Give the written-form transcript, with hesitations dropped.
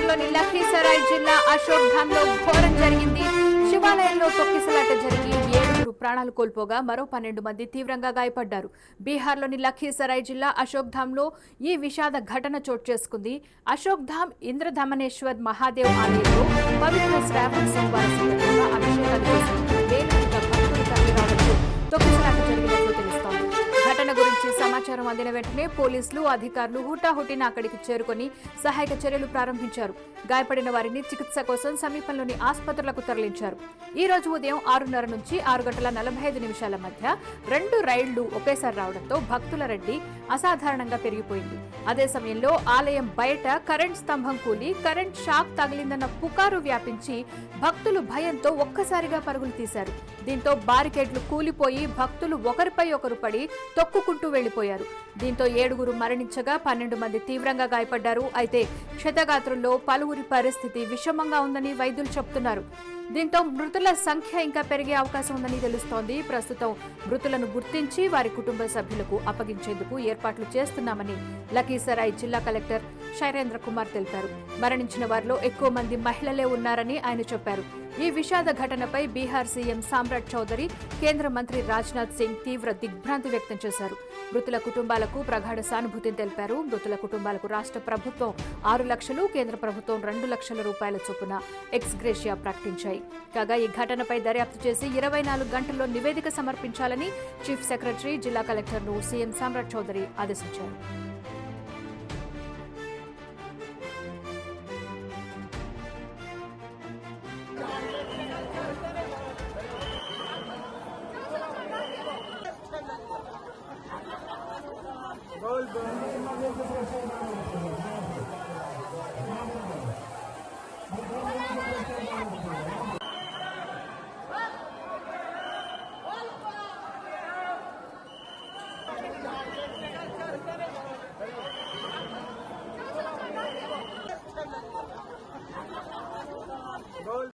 బీహార్లోని లఖీసరాయ్ జిల్లా అశోక్ ధామ్ లో ఘోరం జరిగింది. శివాలయంలో తొక్కిసలాట జరిగి 7 ప్రాణాలు కోల్పోగా మరో 12 మంది తీవ్రంగా గాయపడ్డారు. బీహార్లోని లఖీసరాయ్ జిల్లా అశోక్ ధామ్ లో ఈ విషాద ఘటన చోటు చేసుకుంది. అశోక్ ధామ్ ఇంద్రధమనేశ్వర్ మహాదేవ్ ఆలయంలో పవిత్ర శ్రావణ సోమవారం సందర్భంగా అభిషేకాలు చేసిన వేలాదిగా భక్తులు తరలిరావడంతో తొక్కిసలాట జరిగినట్లు తెలుస్తోంది. ఘటన గురించి సమాచారం అందిన వెంటనే పోలీసులు అధికారులు హుటాహుటిన అక్కడికి చేరుకుని సహాయక చర్యలు ప్రారంభించారు. గాయపడిన వారిని చికిత్స కోసం సమీపంలోని ఆసుపత్రులకు తరలించారు. ఈ రోజు ఉదయం 6:30 నుంచి 6:45 మధ్య 2 రైళ్లు ఒకేసారి రావడంతో భక్తుల రద్దీ అసాధారణంగా పెరిగిపోయింది. అదే సమయంలో ఆలయం బయట కరెంట్ స్తంభం కూలి కరెంట్ షాక్ తగిలిందన్న పుకారు వ్యాపించి భక్తులు భయంతో ఒక్కసారిగా పరుగులు తీశారు. దీంతో బారికేడ్లు కూలిపోయి భక్తులు ఒకరిపై ఒకరు పడి తొక్కుకుంటూ వెళ్లిపోయారు. దీంతో 7 మరణించగా 12 మంది తీవ్రంగా గాయపడ్డారు. అయితే క్షతగాత్రుల్లో పలువురి పరిస్థితి విషమంగా ఉందని వైద్యులు చెబుతున్నారు. దీంతో మృతుల సంఖ్య ఇంకా పెరిగే అవకాశం ఉందని తెలుస్తోంది. ప్రస్తుతం మృతులను గుర్తించి వారి కుటుంబ సభ్యులకు అప్పగించేందుకు ఏర్పాట్లు చేస్తున్నామని లఖీసరాయ్ జిల్లా కలెక్టర్ శైలేంద్ర కుమార్ తెలిపారు. మరణించిన వారిలో ఎక్కువ మంది మహిళలే ఉన్నారని ఆయన చెప్పారు. ఈ విషాద ఘటనపై బీహార్ సీఎం సామ్రాట్ చౌదరి, కేంద్ర మంత్రి రాజ్నాథ్ సింగ్ తీవ్ర దిగ్భ్రాంతి వ్యక్తం చేశారు. మృతుల కుటుంబాలకు ప్రగాఢ సానుభూతిని తెలిపారు. మృతుల కుటుంబాలకు రాష్ట్ర ప్రభుత్వం 6 లక్షలు, కేంద్ర ప్రభుత్వం 2 లక్షల రూపాయల చొప్పున ఎక్స్ గ్రేషియా ప్రకటించాయి. కాగా ఈ ఘటనపై దర్యాప్తు చేసి 24 గంటల్లో నివేదిక సమర్పించాలని చీఫ్ సెక్రటరీ, జిల్లా కలెక్టర్ను సీఎం సామ్రాట్ చౌదరి ఆదేశించారు. Gol.